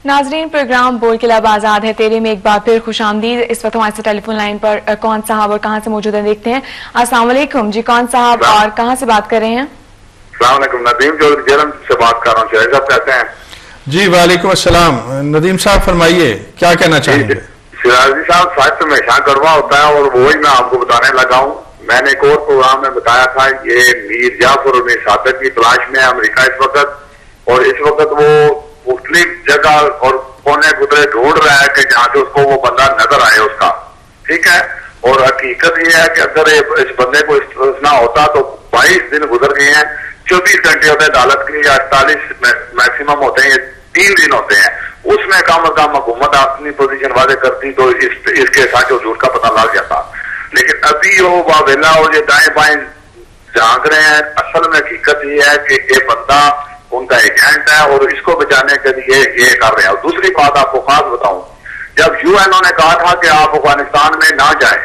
नाजरीन, प्रोग्राम बोल के लब आजाद है तेरे में एक बार फिर खुशामदीद। इस वक्त हमारे टेलीफोन लाइन पर कौन साहब और कहां से मौजूद है देखते हैं। अस्सलाम वालेकुम जी, कौन साहब और कहां से बात कर रहे हैं? अस्सलाम वालेकुम, नदीम चौधरी जेलम से बात कर रहा हूँ। शहर साहब कैसे हैं? जी वालेकुम अस्सलाम। नदीम साहब फरमाइए, क्या कहना चाहेंगे? सिराजी साहब, साहित्य में शान करवा होता है और वही मैं आपको बताने लगा हूँ। मैंने एक और प्रोग्राम में बताया था, ये मीर जाफर और मीर सादक की तलाश में अमेरिका इस वक्त, और इस वक्त वो मुख्तलिफ जगह और कोने गुदरे ढूंढ रहा है कि जहाँ से उसको वो बंदा नजर आए उसका। ठीक है, और हकीकत ये है कि अगर इस बंदे को इतना होता तो 22 दिन गुजर गए हैं। 24 घंटे होते हैं अदालत के, या 48 मैक्सिमम होते हैं, ये 3 दिन होते हैं। उसमें कम अज कम हुकूमत अपनी पोजीशन वादे करती तो इसके साथ जो झूठ का पता लग जाता। लेकिन अभी वो वावेला और ये दाएं बाएं झांक रहे हैं। असल में हकीकत ये है कि ये बंदा उनका एजेंट है और इसको बचाने के लिए ये कर रहे हैं। और दूसरी बात आपको खास बताऊं, जब यूएनओ ने कहा था कि आप अफगानिस्तान में ना जाएं,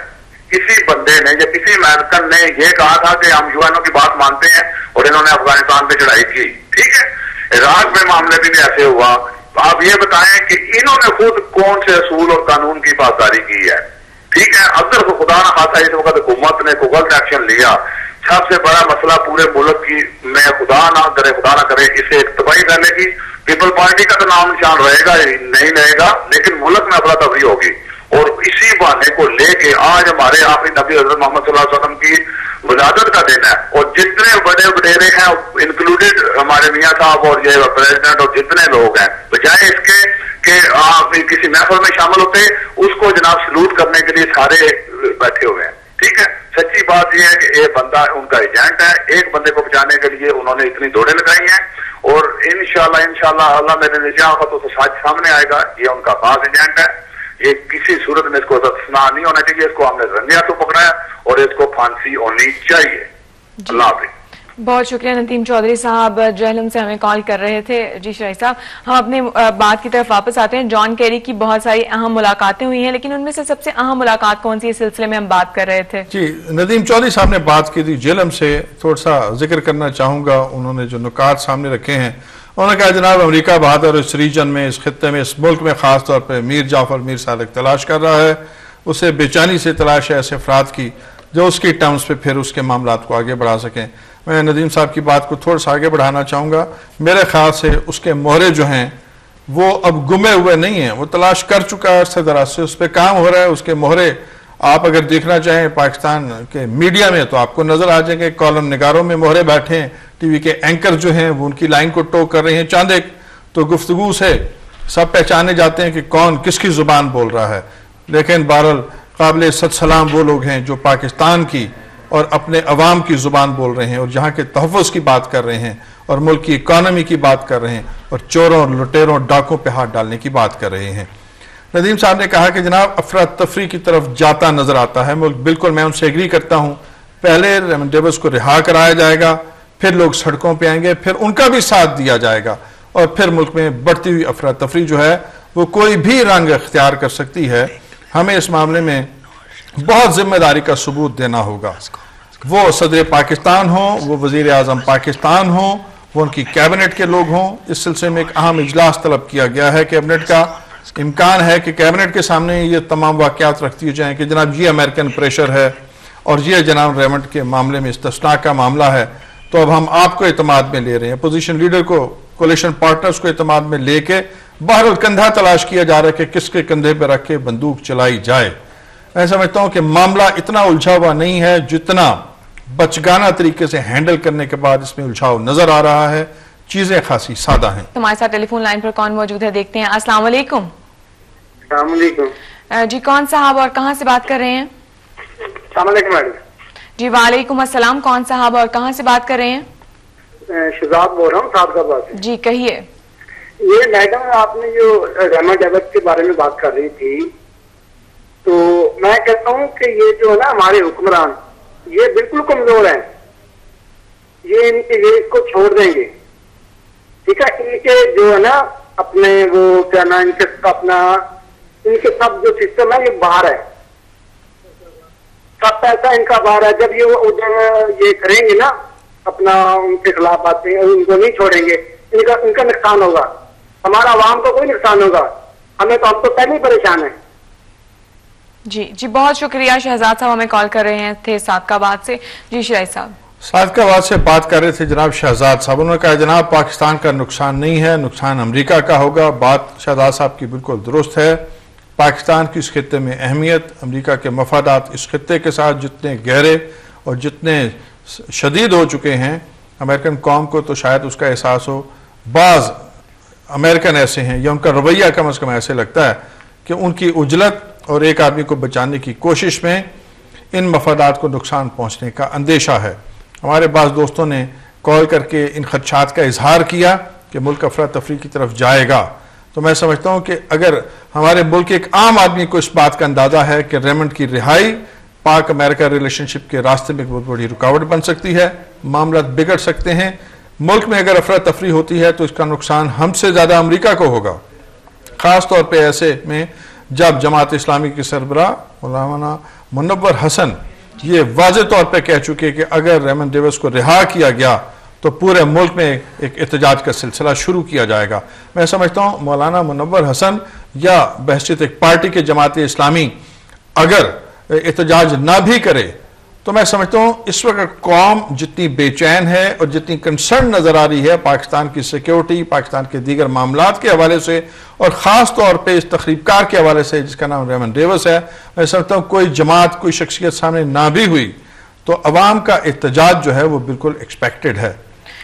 किसी बंदे ने या किसी अमेरिकन ने ये कहा था कि हम यूएनओ की बात मानते हैं, और इन्होंने अफगानिस्तान पे चढ़ाई की। ठीक है, इराक में मामले भी ऐसे हुआ। तो आप ये बताएं कि इन्होंने खुद कौन से असूल और कानून की पासदारी की है? ठीक है, अगर खुदा ना खासा इस वक्त हुकूमत ने कोई गलत एक्शन लिया, सबसे बड़ा मसला पूरे मुल्क की में खुदा ना करे इसे एक तबाही फैलेगी। पीपल पार्टी का तो नाम निशान रहेगा नहीं रहेगा, लेकिन मुल्क में अफरा तफरी होगी। और इसी बहाने को लेके आज हमारे आखिरी नबी हज़रत मोहम्मद सल्लल्लाहु अलैहि वसल्लम की विलादत का दिन है, और जितने बड़े बडेरे हैं इंक्लूडेड हमारे मियाँ साहब और ये प्रेसिडेंट और जितने लोग हैं, बजाय इसके कि आप किसी महफिल में शामिल होते, उसको जनाब सलूट करने के लिए सारे बैठे हुए हैं। ठीक है, सच्ची बात यह है कि ये बंदा उनका एजेंट है। एक बंदे को बचाने के लिए उन्होंने इतनी दौड़े लगाई हैं, और इंशाल्लाह अल्लाह मेरे निजात तो सच सामने आएगा। ये उनका खास एजेंट है। ये किसी सूरत में इसको सुना नहीं होना चाहिए। इसको हमने रंगे हाथों पकड़ा है और इसको फांसी होनी चाहिए। अल्लाह हाफिज़। बहुत शुक्रिया नदीम चौधरी साहब, जहलम से हमें कॉल कर रहे थे। जी शराई साहब, हम अपने बात की तरफ वापस आते हैं। जॉन केरी की बहुत सारी अहम मुलाकातें हुई हैं, लेकिन उनमें से सबसे अहम मुलाकात कौन सी, इस सिलसिले में हम बात कर रहे थे? जी, नदीम चौधरी साहब ने बात की थी। जेलम से थोड़ा सा जिक्र करना चाहूंगा। उन्होंने जो नुकात सामने रखे हैं, उन्होंने कहा जनाब अमेरिका बहादुर इस रीजन में, इस खत्ते में, इस मुल्क में खास तौर पर मीर जाफर मीर सादक तलाश कर रहा है। उसे बेचैनी से तलाश है ऐसे अफराद की जो उसकी टर्म्स पे फिर उसके मामलात को आगे बढ़ा सकें। मैं नदीम साहब की बात को थोड़ा सा आगे बढ़ाना चाहूँगा। मेरे ख्याल से उसके मोहरे जो हैं वो अब गुमे हुए नहीं हैं, वो तलाश कर चुका है अरसे दराज से, उस पर काम हो रहा है। उसके मोहरे आप अगर देखना चाहें पाकिस्तान के मीडिया में तो आपको नजर आ जाएंगे, कॉलम निगारों में मोहरे बैठे हैं। टीवी के एंकर जो हैं वो उनकी लाइन को टो कर रहे हैं। चांद एक तो गुफ्तगू से सब पहचाने जाते हैं कि कौन किसकी जुबान बोल रहा है, लेकिन बहरहाल काबिल सलाम वो लोग हैं जो पाकिस्तान की और अपने अवाम की जुबान बोल रहे हैं, और जहाँ के तहफ़्फ़ुज़ की बात कर रहे हैं, और मुल्क की इकानमी की बात कर रहे हैं, और चोरों लुटेरों डाकों पे हाथ डालने की बात कर रहे हैं। नदीम साहब ने कहा कि जनाब अफरा तफरी की तरफ जाता नजर आता है मुल्क। बिल्कुल मैं उनसे एग्री करता हूँ। पहले रेमंड डेविस को रिहा कराया जाएगा, फिर लोग सड़कों पर आएंगे, फिर उनका भी साथ दिया जाएगा, और फिर मुल्क में बढ़ती हुई अफरा तफरी जो है वो कोई भी रंग इख्तियार कर सकती है। हमें इस मामले में बहुत जिम्मेदारी का सबूत देना होगा। वो सदर पाकिस्तान हो, वो वजीर आजम पाकिस्तान हो, वो उनकी कैबिनेट के लोग हों। इस सिलसिले में एक अहम इजलास तलब किया गया है कैबिनेट का। इम्कान है कि कैबिनेट के सामने ये तमाम वाक़यात रख दिए जाएँ कि जनाब ये अमेरिकन प्रेशर है और ये जनाब रेमंड के मामले में इस्तिस्ना का मामला है, तो अब हम आपको एतमाद में ले रहे हैं। अपोजिशन लीडर को, कोलिशन पार्टनर्स को एतमाद में लेके बहरहाल कंधा तलाश किया जा रहा है कि किसके कंधे पर रख के बंदूक चलाई जाए। मैं समझता हूं कि मामला इतना उलझा हुआ नहीं है जितना बचगाना तरीके से हैंडल करने के बाद इसमें उलझाव नजर आ रहा है। चीजें खासी सादा हैं। हमारे साथ टेलीफोन लाइन पर कौन मौजूद है देखते हैं। अस्सलाम वालेकुम। अस्सलाम वालेकुम जी, कौन साहब और कहां से बात कर रहे हैं? अस्सलाम वालेकुम मैडम। जी वालेकुम अस्सलाम, कौन साहब और कहां से बात कर रहे हैं? शहजाद बोल रहा हूँ सादगाबाद से। जी कहिए। ये मैडम आपने जो रेमंड डेविस के बारे में बात कर रही थी, तो मैं कहता हूँ कि ये जो है ना हमारे हुक्मरान, ये बिल्कुल कमजोर हैं। ये इसको छोड़ देंगे। ठीक है, इनके जो है ना अपने वो क्या ना इनके अपना इनके सब जो सिस्टम है ये बाहर है, सब पैसा इनका बाहर है। जब ये उधर ये करेंगे ना अपना उनके खिलाफ बातें, उनको नहीं छोड़ेंगे, इनका नुकसान होगा। ہمارا عوام کو کوئی نقصان ہوگا. ہم تو پہلے ہی پریشان ہیں. جی بہت شکریہ. شہزاد صاحب ہمیں کال کر رہے تھے صادق آباد سے. جی شرائط صاحب. صادق آباد سے بات کر رہے تھے جناب شہزاد صاحب. انہوں نے کہا جناب پاکستان کا نقصان نہیں ہے، نقصان امریکہ کا ہوگا. بات شہزاد صاحب کی بالکل درست ہے. پاکستان کی اس خطے میں اہمیت، امریکہ کے مفادات اس خطے کے ساتھ جتنے گہرے اور جتنے شدید ہو چکے ہیں، امریکن قوم کو تو شاید اس کا احساس ہو. بعض امریکن ایسے ہیں یا ان کا رویہ کم از کم ایسے لگتا ہے کہ ان کی عجلت اور ایک آدمی کو بچانے کی کوشش میں ان مفادات کو نقصان پہنچنے کا اندیشہ ہے. ہمارے بعض دوستوں نے کال کر کے ان خدشات کا اظہار کیا کہ ملک افراتفری کی طرف جائے گا. تو میں سمجھتا ہوں کہ اگر ہمارے ملک ایک عام آدمی کو اس بات کا اندازہ ہے کہ ریمنڈ کی رہائی پاک امریکہ ریلیشن شپ کے راستے میں ایک بہت بڑی رکاوٹ بن سکتی ہے، معاملات بگڑ سکتے ہیں. ملک میں اگر افراتفری ہوتی ہے تو اس کا نقصان ہم سے زیادہ امریکہ کو ہوگا، خاص طور پہ ایسے میں جب جماعت اسلامی کے سربراہ مولانا منور حسن یہ واضح طور پہ کہہ چکے کہ اگر ریمن ڈیوس کو رہا کیا گیا تو پورے ملک میں ایک احتجاج کا سلسلہ شروع کیا جائے گا. میں سمجھتا ہوں مولانا منور حسن یا بحثیت ایک پارٹی کے جماعت اسلامی اگر احتجاج نہ بھی کرے تو میں سمجھتا ہوں اس وقت قوم جتنی بے چین ہے اور جتنی کنسرن نظر آ رہی ہے پاکستان کی سیکیورٹی، پاکستان کے دیگر معاملات کے حوالے سے اور خاص طور پہ اس تخریب کار کے حوالے سے جس کا نام ریمن ڈیوس ہے، میں سمجھتا ہوں کوئی جماعت، کوئی شخصیت سامنے نہ بھی ہوئی تو عوام کا احتجاج جو ہے وہ بالکل ایکسپیکٹڈ ہے.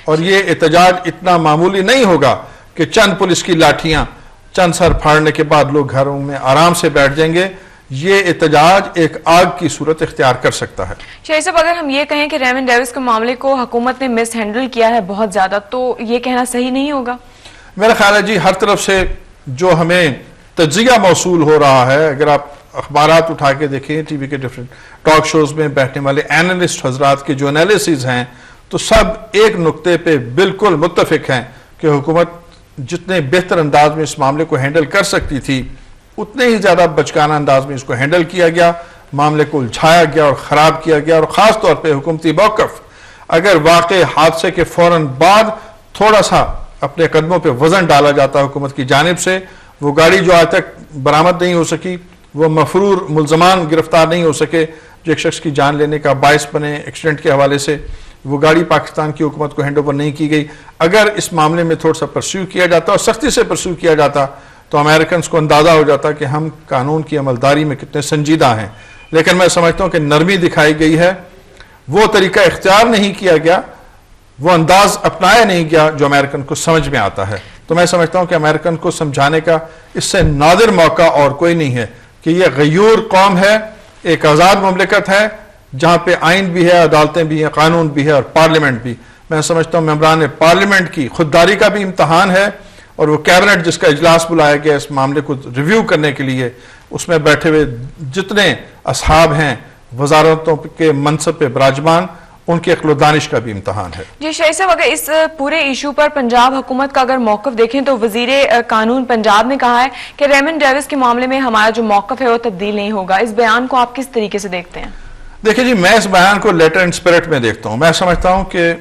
اور یہ احتجاج اتنا معمولی نہیں ہوگا کہ چند پولیس کی لاٹھیاں چند سر پھاڑنے کے بعد لوگ گھروں میں آرام سے بیٹھ جائیں گے. یہ احتجاج ایک آگ کی صورت اختیار کر سکتا ہے. شاہد صاحب اگر ہم یہ کہیں کہ ریمن ڈیوس کے معاملے کو حکومت نے مس ہینڈل کیا ہے بہت زیادہ تو یہ کہنا صحیح نہیں ہوگا؟ میرا خیال ہے جی ہر طرف سے جو ہمیں تجزیہ موصول ہو رہا ہے، اگر آپ اخبارات اٹھا کے دیکھیں، ٹی وی کے ڈیفرنٹ ٹاک شوز میں بیٹھنے والے اینالسٹ حضرات کے جو انالیسز ہیں تو سب ایک نقطے پہ بالکل متفق ہیں کہ حکومت جتنے بہتر انداز میں اس معاملے کو ہینڈل کر سکتی تھی اتنے ہی زیادہ بچکانہ انداز میں اس کو ہینڈل کیا گیا، معاملے کو الجھایا گیا اور خراب کیا گیا. اور خاص طور پہ حکومتی موقف اگر واقع حادثے کے فوراً بعد تھوڑا سا اپنے قدموں پہ وزن ڈالا جاتا ہے حکومت کی جانب سے، وہ گاڑی جو آج تک برآمد نہیں ہو سکی، وہ مفرور ملزمان گرفتار نہیں ہو سکے جو ایک شخص کی جان لینے کا باعث بنے ایکسیڈنٹ کے حوالے سے، وہ گاڑی پاکستان کی حکومت کو ہینڈ اوور نہیں کی گئی. اگر اس معاملے میں تھوڑا سا پرسیو کیا جاتا اور سختی سے پرسیو کیا جاتا تو امریکنز کو اندازہ ہو جاتا کہ ہم قانون کی عملداری میں کتنے سنجیدہ ہیں. لیکن میں سمجھتا ہوں کہ نرمی دکھائی گئی ہے، وہ طریقہ اختیار نہیں کیا گیا، وہ انداز اپنایا نہیں گیا جو امریکن کو سمجھ میں آتا ہے. تو میں سمجھتا ہوں کہ امریکن کو سمجھانے کا اس سے نادر موقع اور کوئی نہیں ہے کہ یہ غیور قوم ہے، ایک آزاد مملکت ہے جہاں پہ آئین بھی ہے، عدالتیں بھی ہیں، قانون بھی ہے اور پارلیمنٹ بھی. میں سمجھتا ہوں ممبران پارلیمنٹ کی خودداری کا بھی امتحان ہے اور وہ کیبنٹ جس کا اجلاس بلایا گیا اس معاملے کو ریویو کرنے کے لیے، اس میں بیٹھے ہوئے جتنے اصحاب ہیں وزارتوں کے منصب پہ براجمان، ان کے عقل و دانش کا بھی امتحان ہے. جی شاہد صاحب اگر اس پورے ایشو پر پنجاب حکومت کا اگر موقف دیکھیں تو وزیر قانون پنجاب نے کہا ہے کہ ریمن ڈیوس کے معاملے میں ہمارا جو موقف ہے وہ تبدیل نہیں ہوگا. اس بیان کو آپ کس طریقے سے دیکھتے ہیں؟ دیکھیں جی میں اس بیان کو لیٹر اینڈ اسپرٹ میں دیکھتا ہوں. میں سمجھتا ہوں کہ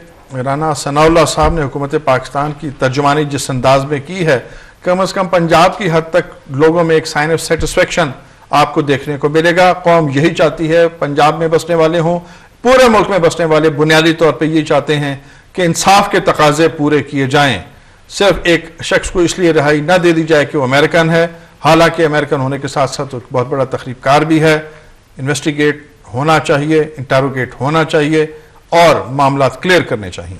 رانا ثناء اللہ صاحب نے حکومت پاکستان کی ترجمانی جس انداز میں کی ہے، کم از کم پنجاب کی حد تک لوگوں میں ایک سائن آف سیٹسفیکشن آپ کو دیکھنے کو ملے گا. قوم یہی چاہتی ہے، پنجاب میں بسنے والے ہوں، پورے ملک میں بسنے والے بنیادی طور پہ یہ چاہتے ہیں کہ انصاف کے تقاضے پورے کیے جائیں. صرف ایک شخص کو اس لیے رہائی نہ دے دی جائے کہ وہ امریکن ہے، حالانکہ امریکن ہونے کے ساتھ ساتھ ایک بہت بڑا تخریب کار بھی ہے. انویسٹیگیٹ ہونا چاہیے، انٹروگیٹ ہونا چاہیے اور معاملات کلیئر کرنے چاہیے.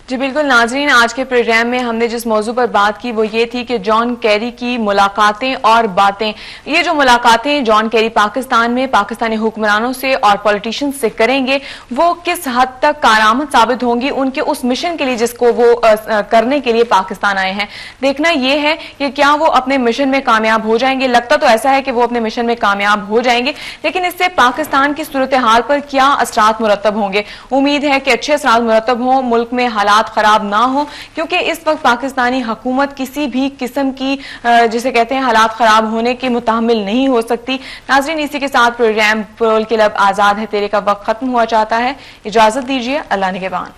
جی بالکل ناظرین، آج کے پروگرام میں ہم نے جس موضوع پر بات کی وہ یہ تھی کہ جان کیری کی ملاقاتیں اور باتیں. یہ جو ملاقاتیں جان کیری پاکستان میں پاکستانی حکمرانوں سے اور پولیٹیشین سے کریں گے وہ کس حد تک کارآمد ثابت ہوں گی ان کے اس مشن کے لیے جس کو وہ کرنے کے لیے پاکستان آئے ہیں. دیکھنا یہ ہے کہ کیا وہ اپنے مشن میں کامیاب ہو جائیں گے. لگتا تو ایسا ہے کہ وہ اپنے مشن میں کامیاب ہو جائیں گے، لیکن اس سے پاکستان کی صورتحال پر کیا اثرات مرتب ہوں گے؟ امید ہے کہ اچھے اثرات مرتب ہوں، ملک میں حالات خراب نہ ہو، کیونکہ اس وقت پاکستانی حکومت کسی بھی قسم کی جسے کہتے ہیں حالات خراب ہونے کے متحمل نہیں ہو سکتی. ناظرین اسی کے ساتھ پروگرام پرول کے لب آزاد ہے تیرے کا وقت ختم ہوا چاہتا ہے. اجازت دیجیے، اللہ نگہبان.